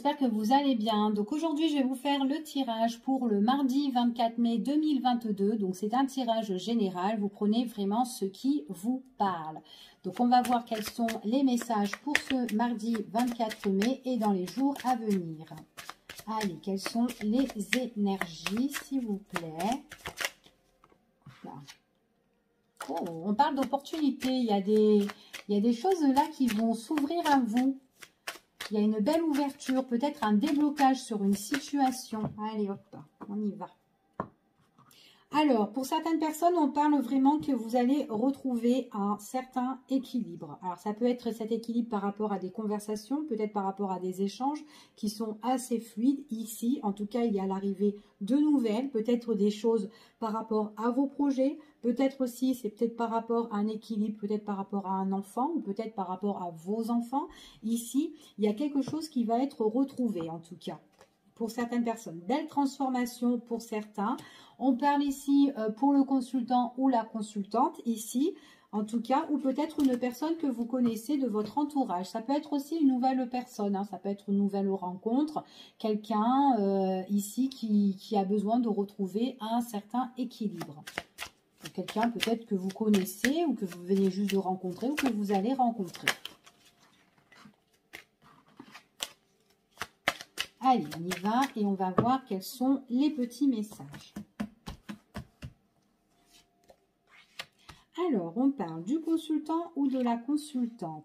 j'espère que vous allez bien. Donc aujourd'hui, je vais vous faire le tirage pour le mardi 24 mai 2022. Donc c'est un tirage général, vous prenez vraiment ce qui vous parle. Donc on va voir quels sont les messages pour ce mardi 24 mai et dans les jours à venir. Allez, quelles sont les énergies, s'il vous plaît? Là. Oh, on parle d'opportunités, il y a des choses là qui vont s'ouvrir à vous. Il y a une belle ouverture, peut-être un déblocage sur une situation. Allez, hop, on y va. Alors, pour certaines personnes, on parle vraiment que vous allez retrouver un certain équilibre. Alors, ça peut être cet équilibre par rapport à des conversations, peut-être par rapport à des échanges qui sont assez fluides ici. En tout cas, il y a l'arrivée de nouvelles, peut-être des choses par rapport à vos projets, peut-être aussi, c'est peut-être par rapport à un équilibre, peut-être par rapport à un enfant ou peut-être par rapport à vos enfants. Ici, il y a quelque chose qui va être retrouvé en tout cas. Pour certaines personnes, belle transformation pour certains. On parle ici pour le consultant ou la consultante, ici, en tout cas, ou peut-être une personne que vous connaissez de votre entourage. Ça peut être aussi une nouvelle personne, hein, ça peut être une nouvelle rencontre, quelqu'un ici qui a besoin de retrouver un certain équilibre. Quelqu'un peut-être que vous connaissez ou que vous venez juste de rencontrer ou que vous allez rencontrer. Allez, on y va et on va voir quels sont les petits messages. Alors, on parle du consultant ou de la consultante.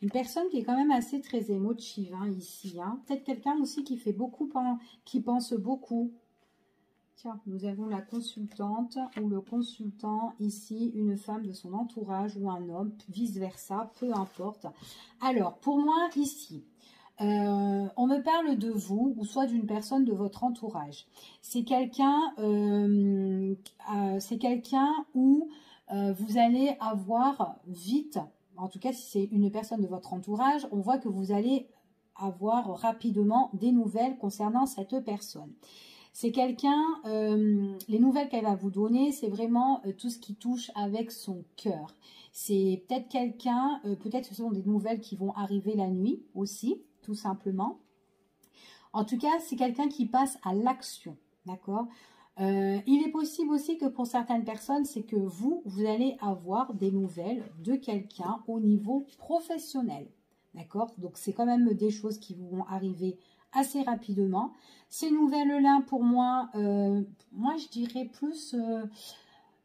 Une personne qui est quand même assez très émotive hein, ici. Hein. Peut-être quelqu'un aussi qui fait beaucoup, qui pense beaucoup. Tiens, nous avons la consultante ou le consultant ici, une femme de son entourage ou un homme, vice-versa, peu importe. Alors, pour moi ici... on me parle de vous ou soit d'une personne de votre entourage. C'est quelqu'un où vous allez avoir vite, en tout cas si c'est une personne de votre entourage, on voit que vous allez avoir rapidement des nouvelles concernant cette personne. C'est quelqu'un, les nouvelles qu'elle va vous donner, c'est vraiment tout ce qui touche avec son cœur. C'est peut-être quelqu'un, peut-être ce sont des nouvelles qui vont arriver la nuit aussi, tout simplement. En tout cas, c'est quelqu'un qui passe à l'action, d'accord? Il est possible aussi que pour certaines personnes, c'est que vous allez avoir des nouvelles de quelqu'un au niveau professionnel, d'accord? Donc, c'est quand même des choses qui vont arriver assez rapidement. Ces nouvelles-là, pour moi, je dirais plus...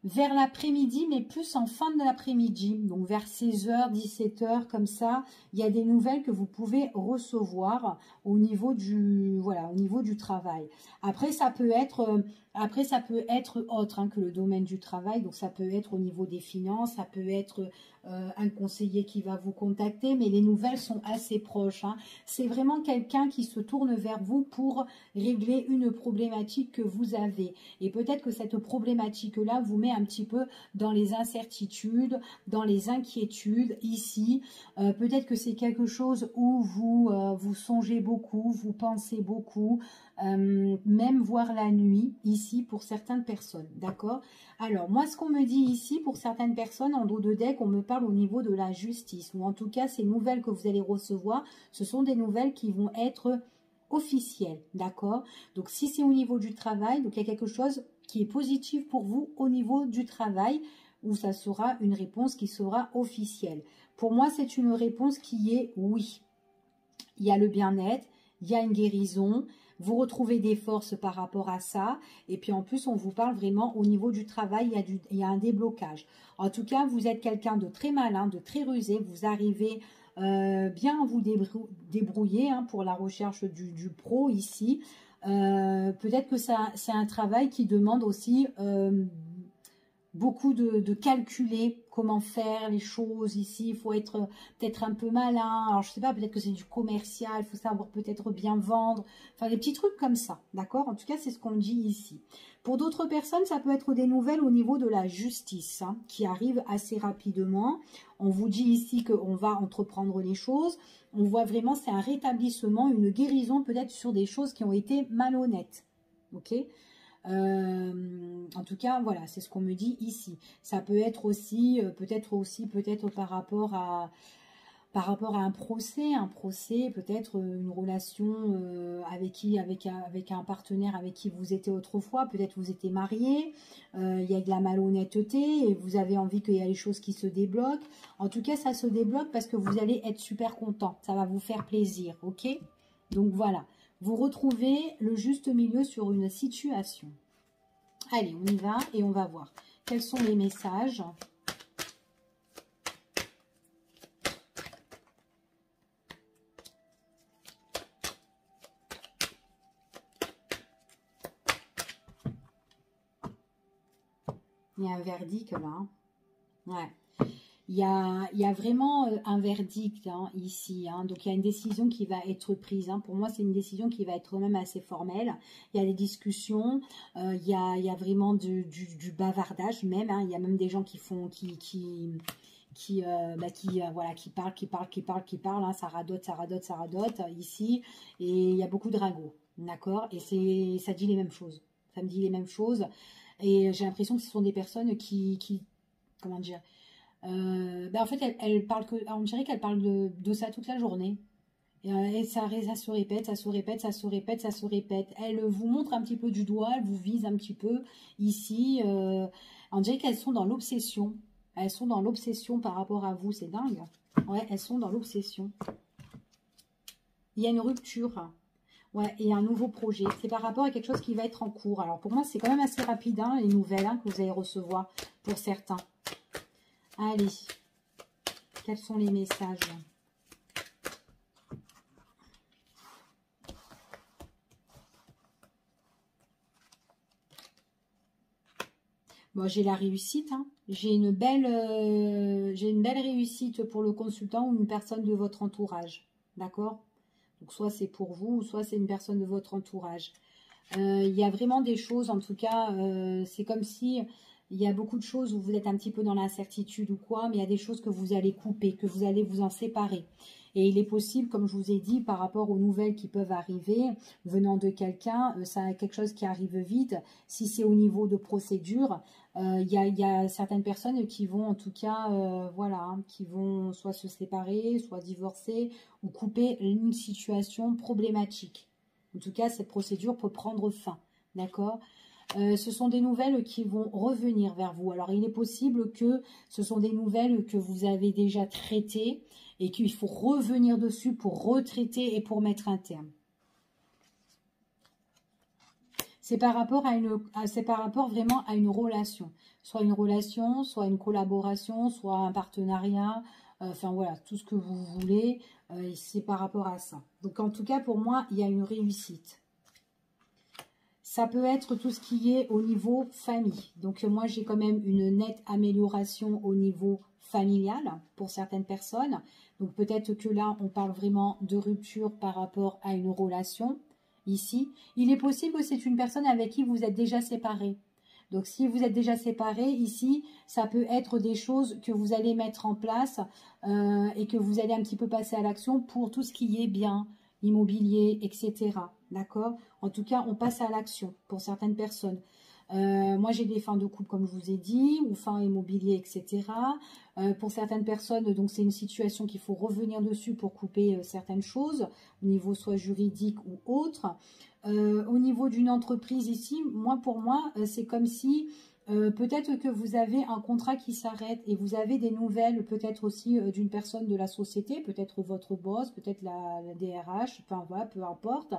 vers l'après-midi, mais plus en fin de l'après-midi, donc vers 16h, 17h, comme ça, il y a des nouvelles que vous pouvez recevoir au niveau du, voilà, au niveau du travail. Après, ça peut être autre hein, que le domaine du travail, donc ça peut être au niveau des finances, ça peut être un conseiller qui va vous contacter, mais les nouvelles sont assez proches. Hein. C'est vraiment quelqu'un qui se tourne vers vous pour régler une problématique que vous avez. Et peut-être que cette problématique-là vous met un petit peu dans les incertitudes, dans les inquiétudes ici. Peut-être que c'est quelque chose où vous songez beaucoup, vous pensez beaucoup, même voir la nuit ici pour certaines personnes, d'accord? Alors moi ce qu'on me dit ici pour certaines personnes en dos de deck, on me parle au niveau de la justice, ou en tout cas ces nouvelles que vous allez recevoir, ce sont des nouvelles qui vont être officielles, d'accord? Donc si c'est au niveau du travail, donc il y a quelque chose qui est positif pour vous au niveau du travail, où ça sera une réponse qui sera officielle. Pour moi c'est une réponse qui est oui. Il y a le bien-être, il y a une guérison, vous retrouvez des forces par rapport à ça. Et puis en plus, on vous parle vraiment au niveau du travail, il y a un déblocage. En tout cas, vous êtes quelqu'un de très malin, de très rusé. Vous arrivez bien à vous débrouiller hein, pour la recherche du pro ici. Peut-être que c'est un travail qui demande aussi... beaucoup de calculer comment faire les choses ici. Il faut être peut-être un peu malin. Alors, je sais pas, peut-être que c'est du commercial. Il faut savoir peut-être bien vendre. Enfin, des petits trucs comme ça. D'accord? En tout cas, c'est ce qu'on dit ici. Pour d'autres personnes, ça peut être des nouvelles au niveau de la justice hein, qui arrivent assez rapidement. On vous dit ici qu'on va entreprendre les choses. On voit vraiment, c'est un rétablissement, une guérison peut-être sur des choses qui ont été malhonnêtes. Ok? En tout cas, voilà, c'est ce qu'on me dit ici. Ça peut être aussi, peut-être par rapport par rapport à un procès, peut-être une relation avec un partenaire avec qui vous étiez autrefois, peut-être vous étiez marié, il y a de la malhonnêteté et vous avez envie qu'il y ait des choses qui se débloquent. En tout cas, ça se débloque parce que vous allez être super content, ça va vous faire plaisir, ok? Donc voilà, vous retrouvez le juste milieu sur une situation. Allez, on y va et on va voir quels sont les messages. Il y a un verdict là. Hein. Ouais. Il y a vraiment un verdict hein, ici. Hein. Donc, il y a une décision qui va être prise. Hein. Pour moi, c'est une décision qui va être même assez formelle. Il y a des discussions. Il y a vraiment du bavardage même. Hein. Il y a même des gens qui font... voilà, qui parlent. Hein. Ça radote ici. Et il y a beaucoup de ragots. D'accord? Et ça dit les mêmes choses. Ça me dit les mêmes choses. Et j'ai l'impression que ce sont des personnes qui comment dire, en fait, elle parle on dirait qu'elle parle de ça toute la journée. Et ça se répète, ça se répète, ça se répète, ça se répète. Elle vous montre un petit peu du doigt, elle vous vise un petit peu ici. On dirait qu'elles sont dans l'obsession. Elles sont dans l'obsession par rapport à vous, c'est dingue. Ouais, elles sont dans l'obsession. Il y a une rupture. Ouais, et un nouveau projet. C'est par rapport à quelque chose qui va être en cours. Alors pour moi, c'est quand même assez rapide, hein, les nouvelles hein, que vous allez recevoir pour certains. Allez, quels sont les messages? Bon, j'ai la réussite. Hein. J'ai une belle réussite pour le consultant ou une personne de votre entourage. D'accord? Donc, soit c'est pour vous, ou soit c'est une personne de votre entourage. Il y a vraiment des choses, en tout cas, c'est comme si il y a beaucoup de choses où vous êtes un petit peu dans l'incertitude ou quoi, mais il y a des choses que vous allez couper, que vous allez vous en séparer. Et il est possible, comme je vous ai dit, par rapport aux nouvelles qui peuvent arriver, venant de quelqu'un, ça quelque chose qui arrive vite. Si c'est au niveau de procédure, il y a certaines personnes qui vont, en tout cas, voilà, hein, qui vont soit se séparer, soit divorcer ou couper une situation problématique. En tout cas, cette procédure peut prendre fin, d'accord ? Ce sont des nouvelles qui vont revenir vers vous. Alors, il est possible que ce sont des nouvelles que vous avez déjà traitées et qu'il faut revenir dessus pour retraiter et pour mettre un terme. C'est par rapport vraiment à une relation. Soit une relation, soit une collaboration, soit un partenariat. Enfin, voilà, tout ce que vous voulez, c'est par rapport à ça. Donc, en tout cas, pour moi, il y a une réussite. Ça peut être tout ce qui est au niveau famille. Donc, moi, j'ai quand même une nette amélioration au niveau familial pour certaines personnes. Donc, peut-être que là, on parle vraiment de rupture par rapport à une relation. Ici, il est possible que c'est une personne avec qui vous êtes déjà séparés. Donc, si vous êtes déjà séparés, ici, ça peut être des choses que vous allez mettre en place et que vous allez un petit peu passer à l'action pour tout ce qui est bien, immobilier, etc. D'accord? En tout cas, on passe à l'action pour certaines personnes. Moi, j'ai des fins de couple, comme je vous ai dit, ou fins immobilier, etc. Pour certaines personnes, donc c'est une situation qu'il faut revenir dessus pour couper certaines choses, au niveau soit juridique ou autre. Au niveau d'une entreprise ici, pour moi, c'est comme si peut-être que vous avez un contrat qui s'arrête et vous avez des nouvelles peut-être aussi d'une personne de la société, peut-être votre boss, peut-être la DRH, enfin voilà, peu importe.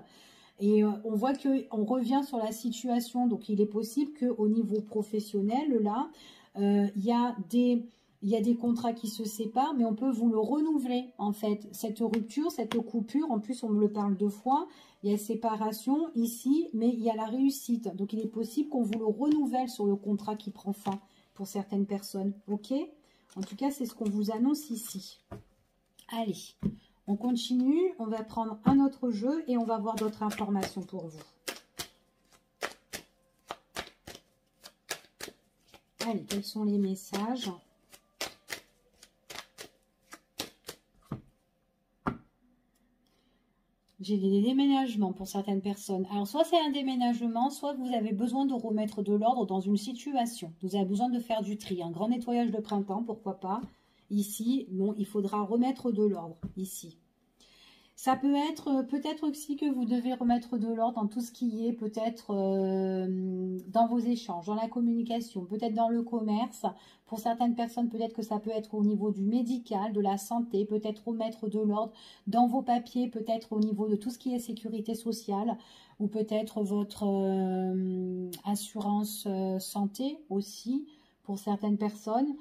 Et on voit qu'on revient sur la situation, donc il est possible qu'au niveau professionnel, là, il y a des contrats qui se séparent, mais on peut vous le renouveler, en fait. Cette rupture, cette coupure, en plus on me le parle 2 fois, il y a séparation ici, mais il y a la réussite. Donc il est possible qu'on vous le renouvelle sur le contrat qui prend fin pour certaines personnes, ok? En tout cas, c'est ce qu'on vous annonce ici. Allez, on continue, on va prendre un autre jeu et on va voir d'autres informations pour vous. Allez, quels sont les messages ? J'ai des déménagements pour certaines personnes. Alors, soit c'est un déménagement, soit vous avez besoin de remettre de l'ordre dans une situation. Vous avez besoin de faire du tri, un grand nettoyage de printemps, pourquoi pas. ici, bon, il faudra remettre de l'ordre ici. Ça peut être peut-être aussi que vous devez remettre de l'ordre dans tout ce qui est peut-être dans vos échanges, dans la communication, peut-être dans le commerce. Pour certaines personnes, peut-être que ça peut être au niveau du médical, de la santé, peut-être remettre de l'ordre dans vos papiers, peut-être au niveau de tout ce qui est sécurité sociale ou peut-être votre assurance santé aussi pour certaines personnes.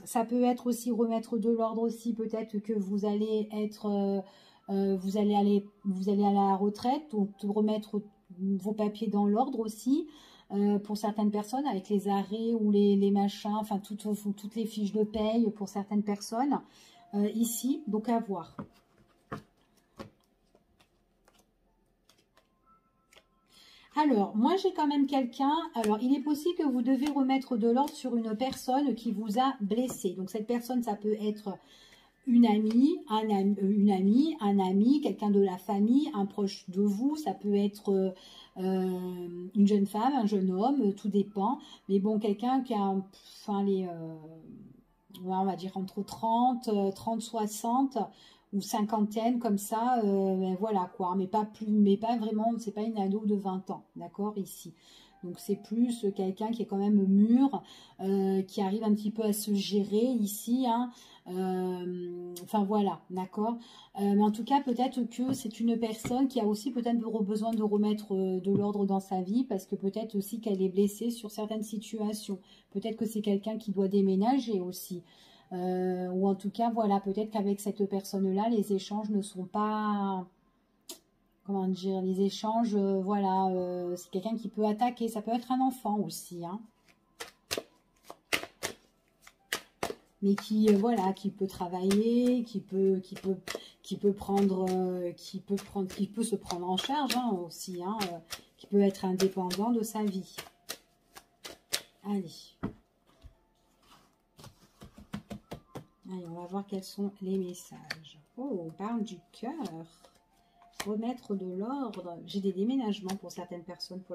Ça peut être aussi remettre de l'ordre aussi, peut-être que vous allez être vous allez aller à la retraite, donc remettre vos papiers dans l'ordre aussi pour certaines personnes avec les arrêts ou les machins, enfin toutes les fiches de paye pour certaines personnes ici, donc à voir. Alors, moi, j'ai quand même quelqu'un. Alors, il est possible que vous devez remettre de l'ordre sur une personne qui vous a blessé. Donc, cette personne, ça peut être une amie, un ami, quelqu'un de la famille, un proche de vous. Ça peut être une jeune femme, un jeune homme, tout dépend. Mais bon, quelqu'un qui a, enfin, on va dire entre 30, 60 ou cinquantaine comme ça, ben voilà quoi, mais pas vraiment, c'est pas une ado de 20 ans, d'accord, ici. Donc c'est plus quelqu'un qui est quand même mûr, qui arrive un petit peu à se gérer ici, hein. Enfin voilà, d'accord. Mais en tout cas, peut-être que c'est une personne qui a aussi peut-être besoin de remettre de l'ordre dans sa vie, parce que peut-être aussi qu'elle est blessée sur certaines situations. Peut-être que c'est quelqu'un qui doit déménager aussi. Ou en tout cas, voilà, peut-être qu'avec cette personne-là, les échanges ne sont pas, comment dire, les échanges, voilà, c'est quelqu'un qui peut attaquer, ça peut être un enfant aussi, hein. Mais qui, voilà, qui peut travailler, qui peut se prendre en charge, hein, aussi, hein, qui peut être indépendant de sa vie. Allez. Allez, on va voir quels sont les messages. Oh, on parle du cœur. Remettre de l'ordre. J'ai des déménagements pour certaines personnes, pour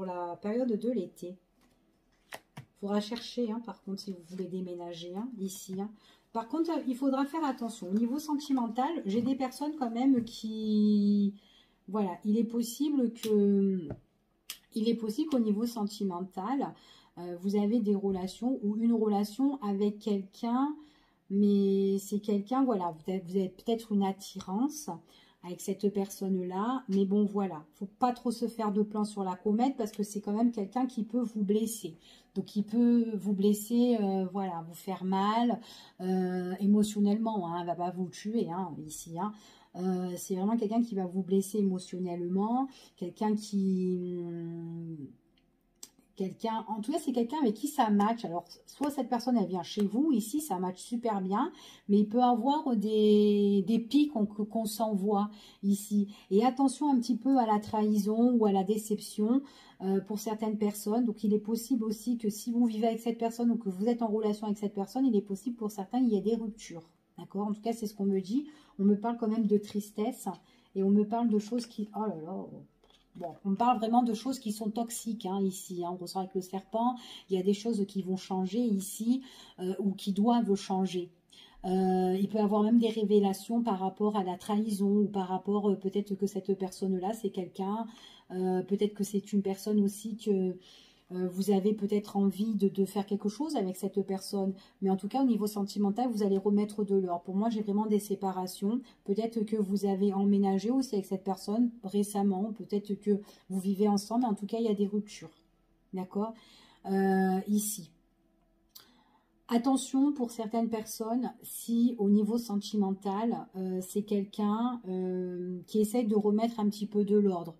la période de l'été. Il faudra chercher, hein, par contre, si vous voulez déménager, hein, ici. Hein. Par contre, il faudra faire attention. Au niveau sentimental, j'ai des personnes quand même qui... Voilà, il est possible qu'au niveau sentimental, vous avez des relations ou une relation avec quelqu'un, mais c'est quelqu'un, voilà, vous avez peut-être une attirance avec cette personne-là, mais bon, voilà, faut pas trop se faire de plans sur la comète parce que c'est quand même quelqu'un qui peut vous blesser. Donc, il peut vous blesser, voilà, vous faire mal émotionnellement, hein, elle va pas vous tuer, hein, ici, hein. C'est vraiment quelqu'un qui va vous blesser émotionnellement, quelqu'un qui... en tout cas, c'est quelqu'un avec qui ça match. Alors, soit cette personne, elle vient chez vous, ici, ça match super bien, mais il peut avoir des pics qu'on s'envoie ici. Et attention un petit peu à la trahison ou à la déception pour certaines personnes. Donc, il est possible aussi que si vous vivez avec cette personne ou que vous êtes en relation avec cette personne, il est possible pour certains qu'il y ait des ruptures. D'accord? En tout cas, c'est ce qu'on me dit. On me parle quand même de tristesse et on me parle de choses qui... Oh là là... Bon, on parle vraiment de choses qui sont toxiques, hein, ici. Hein, on ressort avec le serpent. Il y a des choses qui vont changer ici ou qui doivent changer. Il peut y avoir même des révélations par rapport à la trahison ou par rapport peut-être que cette personne-là, c'est quelqu'un. Peut-être que c'est une personne aussi que vous avez peut-être envie de faire quelque chose avec cette personne. Mais en tout cas, au niveau sentimental, vous allez remettre de l'ordre. Pour moi, j'ai vraiment des séparations. Peut-être que vous avez emménagé aussi avec cette personne récemment. Peut-être que vous vivez ensemble. En tout cas, il y a des ruptures. D'accord? Ici. Attention pour certaines personnes, si au niveau sentimental, c'est quelqu'un qui essaye de remettre un petit peu de l'ordre,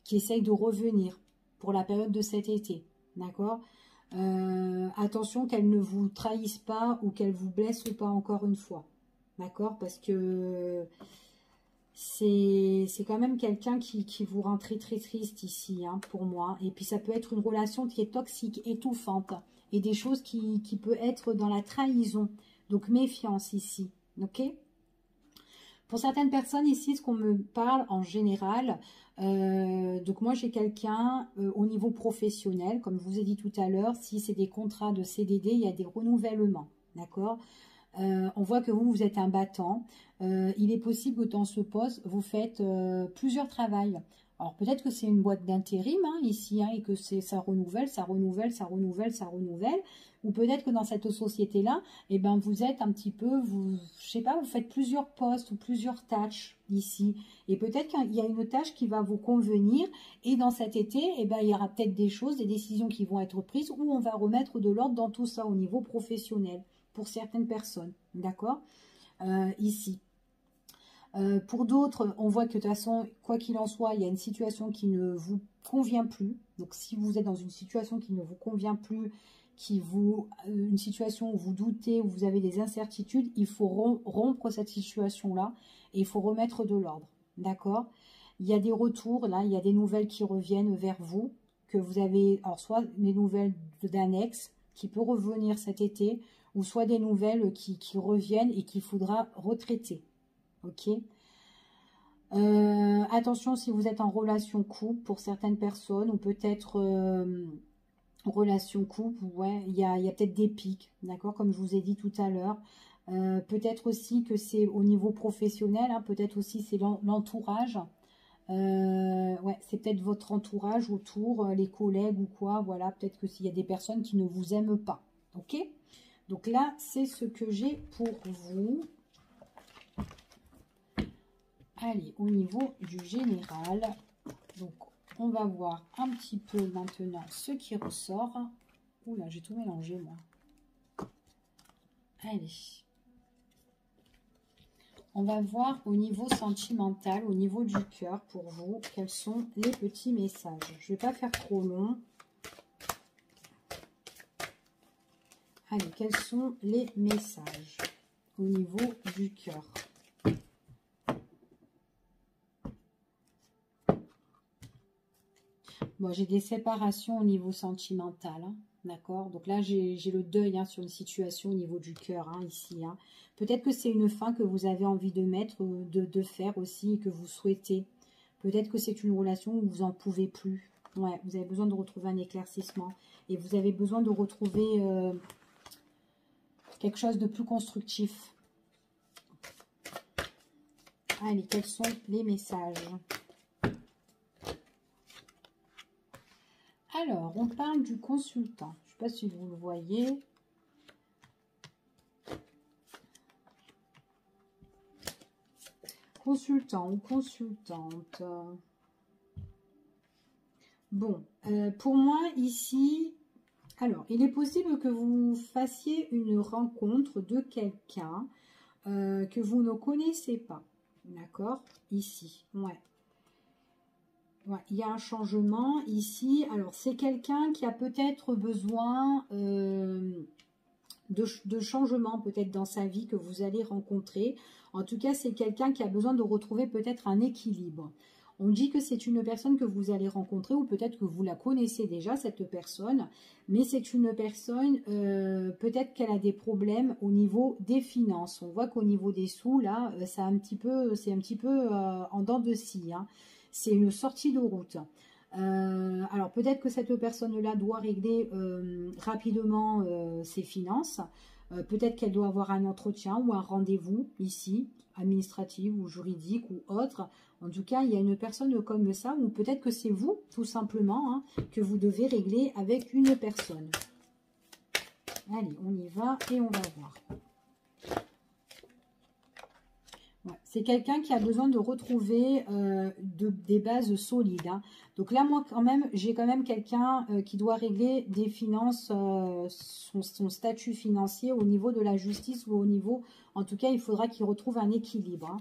qui essaye de revenir pour la période de cet été, d'accord? Attention qu'elle ne vous trahisse pas ou qu'elle vous blesse pas encore une fois, d'accord? Parce que c'est quand même quelqu'un qui vous rend très très triste ici, hein, pour moi. Et puis ça peut être une relation qui est toxique, étouffante, et des choses qui peut être dans la trahison. Donc méfiance ici, ok? Pour certaines personnes ici, ce qu'on me parle en général, donc moi j'ai quelqu'un au niveau professionnel, comme je vous ai dit tout à l'heure, si c'est des contrats de CDD, il y a des renouvellements, d'accord? On voit que vous êtes un battant. Il est possible que dans ce poste, vous faites plusieurs travails. Alors peut-être que c'est une boîte d'intérim ici et que ça renouvelle, ça renouvelle, ça renouvelle, ça renouvelle. Ou peut-être que dans cette société-là, eh ben, vous êtes un petit peu, je sais pas, vous faites plusieurs postes ou plusieurs tâches ici. Et peut-être qu'il y a une tâche qui va vous convenir. Et dans cet été, eh ben, il y aura peut-être des choses, des décisions qui vont être prises où on va remettre de l'ordre dans tout ça au niveau professionnel pour certaines personnes. D'accord ici. Pour d'autres, on voit que de toute façon, quoi qu'il en soit, il y a une situation qui ne vous convient plus. Donc, si vous êtes dans une situation qui ne vous convient plus, une situation où vous doutez, où vous avez des incertitudes, il faut rompre cette situation-là et il faut remettre de l'ordre. D'accord? Il y a des retours, là, il y a des nouvelles qui reviennent vers vous, que vous avez, alors soit des nouvelles d'un ex qui peut revenir cet été, ou soit des nouvelles qui reviennent et qu'il faudra retraiter. Ok. Attention si vous êtes en relation couple pour certaines personnes, ou peut-être relation couple, ouais, il y a peut-être des pics, d'accord, comme je vous ai dit tout à l'heure. Peut-être aussi que c'est au niveau professionnel, peut-être aussi c'est l'entourage. Ouais, c'est peut-être votre entourage autour, les collègues ou quoi, voilà, peut-être que s'il y a des personnes qui ne vous aiment pas, ok. Donc là, c'est ce que j'ai pour vous. Allez, au niveau du général, donc on va voir un petit peu maintenant ce qui ressort. Oula, j'ai tout mélangé moi. Allez. On va voir au niveau sentimental, au niveau du cœur pour vous, quels sont les petits messages. Je ne vais pas faire trop long. Allez, quels sont les messages au niveau du cœur? Bon, j'ai des séparations au niveau sentimental, d'accord? Donc là, j'ai le deuil sur une situation au niveau du cœur, ici. Peut-être que c'est une fin que vous avez envie de mettre, de faire aussi, et que vous souhaitez. Peut-être que c'est une relation où vous n'en pouvez plus. Ouais, vous avez besoin de retrouver un éclaircissement. Et vous avez besoin de retrouver quelque chose de plus constructif. Allez, quels sont les messages? Alors, on parle du consultant. Je ne sais pas si vous le voyez. Consultant ou consultante. Bon, pour moi, ici, alors, il est possible que vous fassiez une rencontre de quelqu'un que vous ne connaissez pas. D'accord? Ici, ouais. Ouais, il y a un changement ici. Alors, c'est quelqu'un qui a peut-être besoin de changement peut-être dans sa vie que vous allez rencontrer. En tout cas, c'est quelqu'un qui a besoin de retrouver peut-être un équilibre. On dit que c'est une personne que vous allez rencontrer, ou peut-être que vous la connaissez déjà, cette personne. Mais c'est une personne, peut-être qu'elle a des problèmes au niveau des finances. On voit qu'au niveau des sous, là, c'est un petit peu en dents de scie, C'est une sortie de route. Alors peut-être que cette personne-là doit régler rapidement ses finances. Peut-être qu'elle doit avoir un entretien ou un rendez-vous ici, administratif ou juridique ou autre. En tout cas, il y a une personne comme ça, ou peut-être que c'est vous, tout simplement, que vous devez régler avec une personne. Allez, on y va et on va voir. C'est quelqu'un qui a besoin de retrouver des bases solides. Donc là, moi, quand même, j'ai quand même quelqu'un qui doit régler des finances, son statut financier au niveau de la justice ou au niveau... En tout cas, il faudra qu'il retrouve un équilibre.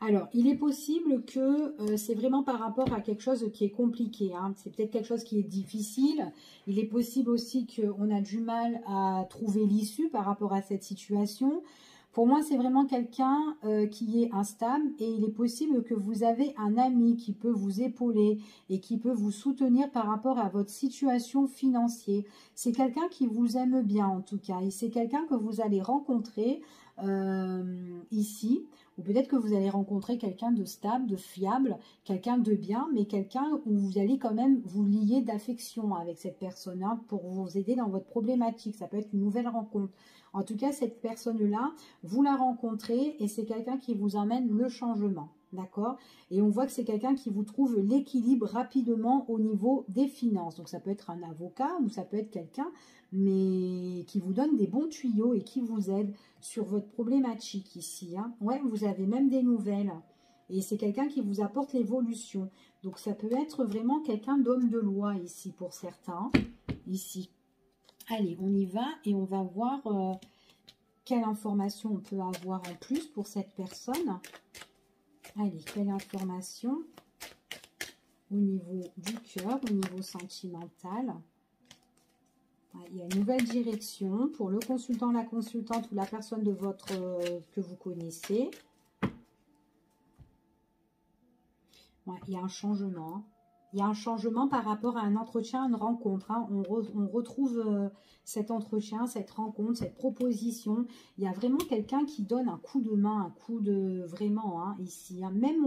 Alors, il est possible que c'est vraiment par rapport à quelque chose qui est compliqué. C'est peut-être quelque chose qui est difficile. Il est possible aussi qu'on a du mal à trouver l'issue par rapport à cette situation. Pour moi, c'est vraiment quelqu'un qui est instable et il est possible que vous avez un ami qui peut vous épauler et qui peut vous soutenir par rapport à votre situation financière. C'est quelqu'un qui vous aime bien en tout cas et c'est quelqu'un que vous allez rencontrer ici, ou peut-être que vous allez rencontrer quelqu'un de stable, de fiable, quelqu'un de bien, mais quelqu'un où vous allez quand même vous lier d'affection avec cette personne pour vous aider dans votre problématique. Ça peut être une nouvelle rencontre. En tout cas, cette personne-là, vous la rencontrez et c'est quelqu'un qui vous emmène le changement. D'accord? Et on voit que c'est quelqu'un qui vous trouve l'équilibre rapidement au niveau des finances. Donc ça peut être un avocat ou ça peut être quelqu'un mais qui vous donne des bons tuyaux et qui vous aide sur votre problématique ici. Ouais, vous avez même des nouvelles. Et c'est quelqu'un qui vous apporte l'évolution. Donc ça peut être vraiment quelqu'un d'homme de loi ici pour certains. Ici. Allez, on y va et on va voir quelle information on peut avoir en plus pour cette personne. Allez, quelle information au niveau du cœur, au niveau sentimental. Il y a une nouvelle direction pour le consultant, la consultante ou la personne de votre que vous connaissez. Ouais, il y a un changement. Il y a un changement par rapport à un entretien, une rencontre. On retrouve cet entretien, cette rencontre, cette proposition. Il y a vraiment quelqu'un qui donne un coup de main, un coup de... Vraiment, ici. Même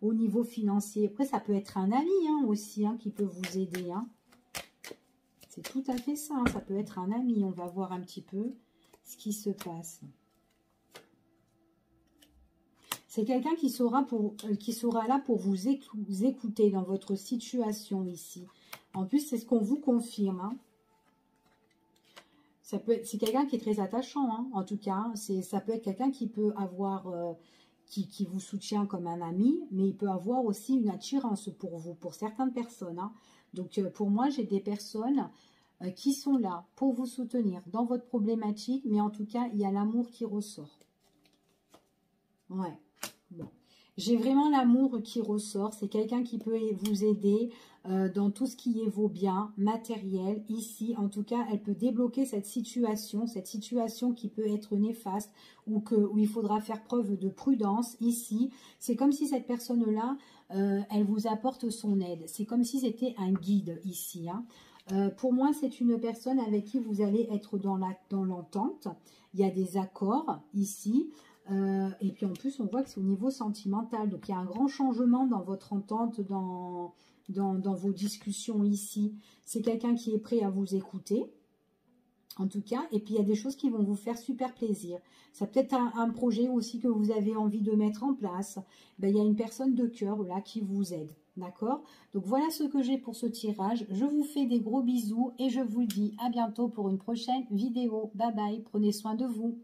au niveau financier. Après, ça peut être un ami aussi qui peut vous aider. C'est tout à fait ça. Ça peut être un ami. On va voir un petit peu ce qui se passe. C'est quelqu'un qui sera là pour vous écouter dans votre situation ici. En plus, c'est ce qu'on vous confirme. C'est quelqu'un qui est très attachant, en tout cas. Ça peut être quelqu'un qui peut avoir, qui vous soutient comme un ami, mais il peut avoir aussi une attirance pour vous, pour certaines personnes. Donc, pour moi, j'ai des personnes qui sont là pour vous soutenir dans votre problématique, mais en tout cas, il y a l'amour qui ressort. Ouais. Bon. J'ai vraiment l'amour qui ressort. C'est quelqu'un qui peut vous aider dans tout ce qui est vos biens matériels. Ici, en tout cas, elle peut débloquer cette situation qui peut être néfaste ou où il faudra faire preuve de prudence. Ici, c'est comme si cette personne-là, elle vous apporte son aide. C'est comme si c'était un guide ici. Pour moi, c'est une personne avec qui vous allez être dans l'entente. Il y a des accords ici. Et puis en plus, on voit que c'est au niveau sentimental. Donc, il y a un grand changement dans votre entente, dans vos discussions ici. C'est quelqu'un qui est prêt à vous écouter, en tout cas. Et puis, il y a des choses qui vont vous faire super plaisir. Ça peut être un projet aussi que vous avez envie de mettre en place. Ben, il y a une personne de cœur là qui vous aide. D'accord? Donc, voilà ce que j'ai pour ce tirage. Je vous fais des gros bisous et je vous dis à bientôt pour une prochaine vidéo. Bye bye, prenez soin de vous.